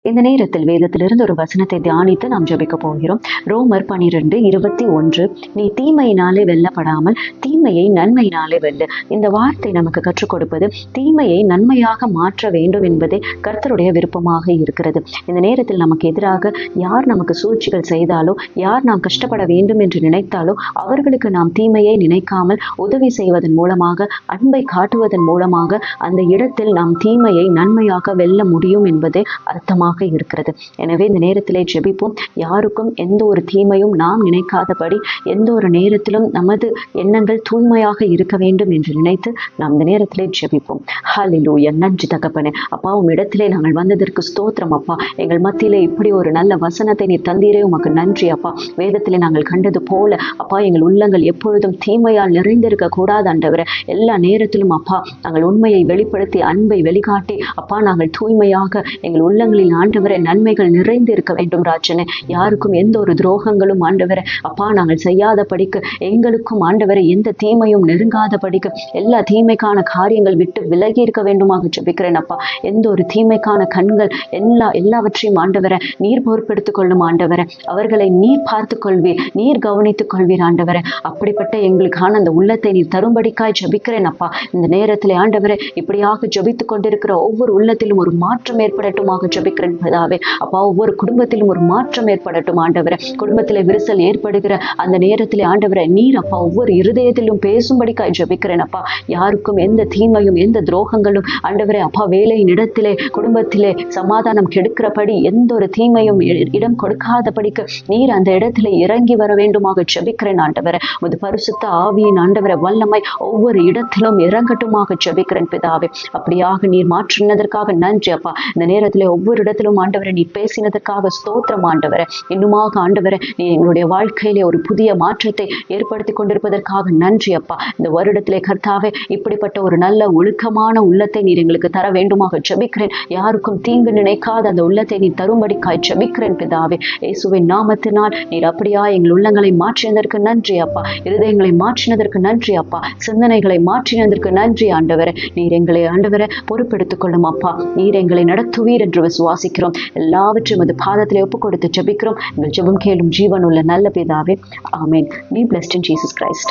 இந்த நேரத்தில் வேதத்திலிருந்து ஒரு வசனத்தை தியானித்து நாம் ஜெபிக்க போகிறோம். ரோமர் 12:21. நீ தீமையினாலே வெல்லப்படாமல் தீமையை நன்மையினாலே வெல்லு. இந்த வார்த்தை நமக்கு கற்றுக் கொடுப்பது தீமையை நன்மையாக மாற்ற வேண்டும் என்பதே கர்த்தருடைய விருப்பமாக இருக்கிறது. இந்த நேரத்தில் நமக்கு எதிராக யார் நமக்கு சூழ்ச்சிகள் செய்தாலோ, யார் நாம் கஷ்டப்பட வேண்டும் என்று நினைத்தாலோ, அவர்களுக்கு நாம் தீமையை நினைக்காமல் உதவி செய்வதன் மூலமாக, அன்பை காட்டுவதன் மூலமாக அந்த இடத்தில் நாம் தீமையை நன்மையாக வெல்ல முடியும் என்பதே அர்த்தமாக இருக்கிறது. எனவே இந்த நேரத்திலே ஜெபிப்போம். யாருக்கும் எந்த ஒரு தீமையும் நாம் நினைக்காதபடி, எந்த ஒரு நேரத்திலும் நமது எண்ணங்கள் தூய்மையாக இருக்க வேண்டும் என்று நினைத்து நாம் இந்த நேரத்திலே ஜெபிப்போம். ஹல்லேலூயா. நன்றி தகப்பனே. அப்பா, உம் இடத்திலே நாங்கள் வந்ததற்கு ஸ்தோத்திரம் அப்பா. எங்கள் மத்தியிலே இப்படி ஒரு நல்ல வசனத்தை நீ தந்தீரே, உமக்கு நன்றி அப்பா. வேதத்திலே நாங்கள் கண்டது போல அப்பா, எங்கள் உள்ளங்கள் எப்பொழுதும் தீமையால் நிறைந்திருக்க கூடாது ஆண்டவரே. எல்லா நேரத்திலும் அப்பா, நாங்கள் உண்மையை வெளிப்படுத்தி, அன்பை வெளிக்காட்டி அப்பா, நாங்கள் தூய்மையாக எங்கள் உள்ளங்களில் ஆண்டவரே நன்மைகள் நிறைந்து இருக்க வேண்டும் ராஜனே. யாருக்கும் எந்த ஒரு துரோகங்களும் ஆண்டவரே அப்பா நாங்கள் செய்யாத படிக்க, எங்களுக்கும் ஆண்டவரே எந்த தீமையும் நெருங்காத படிக்க, எல்லா தீமைக்கான காரியங்கள் விட்டு விலகி இருக்க வேண்டுமாக ஜெபிக்கிறேன் அப்பா. எந்த ஒரு தீமைக்கான கண்கள் எல்லாவற்றையும் ஆண்டவரை நீர் பொறுப்பெடுத்துக் கொள்ளும் ஆண்டவரை. அவர்களை நீர் பார்த்து கொள்வீர், நீர் கவனித்துக் கொள்வீர் ஆண்டவரை. அப்படிப்பட்ட எங்களுக்கான அந்த உள்ளத்தை நீர் தரும்படிக்காய் ஜெபிக்கிறேன் அப்பா. இந்த நேரத்தில் ஆண்டவரை இப்படியாக ஜெபித்துக் கொண்டிருக்கிற ஒவ்வொரு உள்ளத்திலும் ஒரு மாற்றம் ஏற்படட்டுமாக ஜெபிக்கிறேன் பிதாவே. அப்பா, ஒவ்வொரு குடும்பத்திலும் ஒரு மாற்றம் ஏற்படட்டும் ஆண்டவரை. குடும்பத்திலே விரிசல் ஏற்படுகிற அந்த நேரத்திலே ஆண்டவரை நீர் அப்பா ஒவ்வொரு இருதயத்திலும் பேசும்படிக்காய் ஜெபிக்கிறேன் அப்பா. யாருக்கும் எந்த தீமையும் எந்த துரோகங்களும் ஆண்டவரை அப்பா வேலையின் இடத்திலே, குடும்பத்திலே சமாதானம் கெடுக்கிறபடி எந்த ஒரு தீமையும் இடம் கொடுக்காதபடிக்கு நீர் அந்த இடத்திலே இறங்கி வர வேண்டுமாக ஜெபிக்கிறேன் ஆண்டவரை. உமது பரிசுத்த ஆவியின் ஆண்டவரை வல்லமை ஒவ்வொரு இடத்திலும் இறங்கட்டுமாக ஜெபிக்கிறேன் பிதாவே. அப்படியாக நீர் மாற்றினதற்காக நன்றி அப்பா. இந்த நேரத்திலே ஒவ்வொரு இடத்திலும் ஆண்டவரை நீ பேசினதற்காக ஸ்தோத்திரம் ஆண்டவரை. இன்னுமாக ஆண்டவரை நீ எங்களுடைய வாழ்க்கையிலே ஒரு புதிய மாற்றத்தை ஏற்படுத்தி கொண்டிருப்பதற்காக நன்றி அப்பா. இந்த வருடத்திலே கர்த்தாவே இப்படிப்பட்ட ஒரு நல்ல ஒழுக்கமான உள்ளத்தை நீர் எங்களுக்கு தர வேண்டுமாக ஜெபிக்கிறேன். யாருக்கும் தீங்கு நினைக்காத அந்த உள்ளத்தை நீ தரும்படிக்காய் ஜெபிக்கிறேன் பிதாவே. இயேசுவின் நாமத்தினால் நீர் அப்படியா எங்கள் உள்ளங்களை மாற்றினதற்கு நன்றி அப்பா. இருதயங்களை மாற்றினதற்கு நன்றி அப்பா. சிந்தனைகளை மாற்றினதற்கு நன்றி ஆண்டவரை. நீர் எங்களை ஆண்டவரை பொறுப்பெடுத்துக் கொள்ளும் அப்பா. நீர் எங்களை நடத்துவீர் என்று விசுவாசிக்கிறோம். எல்லாவற்றையும் அது பாதத்திலே ஒப்புக் கொடுத்து ஜெபிக்கிறோம். எங்கள் ஜெபம் கேளும் ஜீவன் உள்ள நல்ல பிதாவே. ஆமென். Be blessed in Jesus Christ.